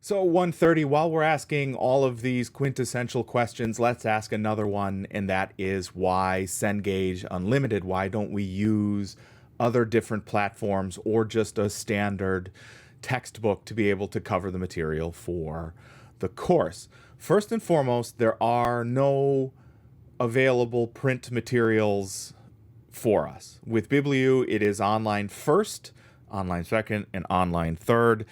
So 130, while we're asking all of these quintessential questions, let's ask another one, and that is why Cengage Unlimited? Why don't we use other different platforms or just a standard textbook to be able to cover the material for the course? First and foremost, there are no available print materials for us. With Bibliu, it is online first, online second, and online third.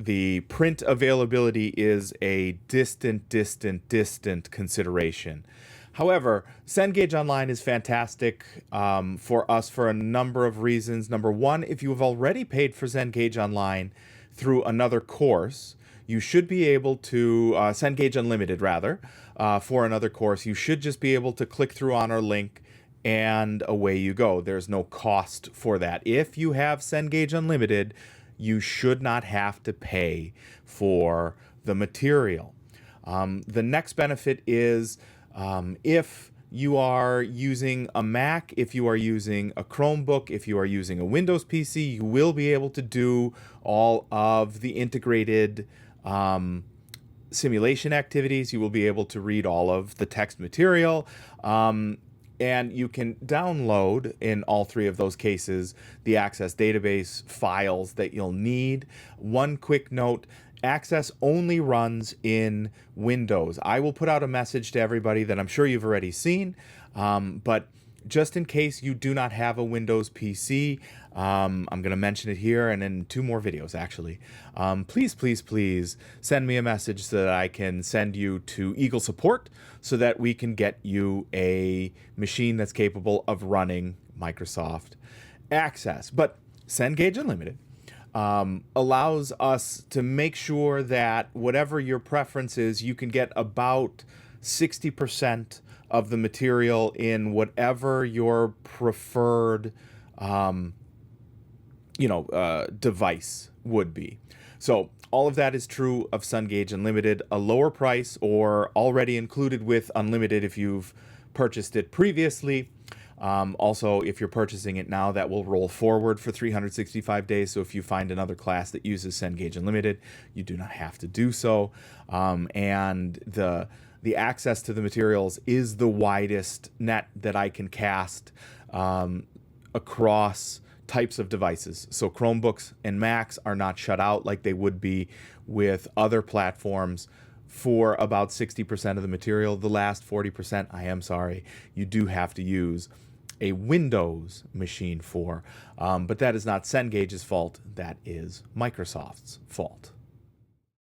The print availability is a distant consideration. However, Cengage Online is fantastic for us for a number of reasons. Number one, if you have already paid for Cengage Online through another course, you should be able to, Cengage Unlimited rather, for another course, you should just be able to click through on our link and away you go. There's no cost for that. If you have Cengage Unlimited, you should not have to pay for the material. The next benefit is if you are using a Mac, if you are using a Chromebook, if you are using a Windows PC, you will be able to do all of the integrated simulation activities. You will be able to read all of the text material. And you can download, in all three of those cases, the Access database files that you'll need. One quick note, Access only runs in Windows. I will put out a message to everybody that I'm sure you've already seen, but just in case you do not have a Windows PC, I'm going to mention it here and in 2 more videos, actually. Please send me a message so that I can send you to Eagle Support so that we can get you a machine that's capable of running Microsoft Access. But Cengage Unlimited allows us to make sure that whatever your preference is, you can get about 60% of the material in whatever your preferred device would be. So all of that is true of Cengage Unlimited, a lower price or already included with Unlimited if you've purchased it previously. Also, if you're purchasing it now, that will roll forward for 365 days. So if you find another class that uses Cengage Unlimited, you do not have to do so. And the access to the materials is the widest net that I can cast across types of devices. So Chromebooks and Macs are not shut out like they would be with other platforms for about 60% of the material. The last 40%, I am sorry, you do have to use a Windows machine for. But that is not Cengage's fault. That is Microsoft's fault.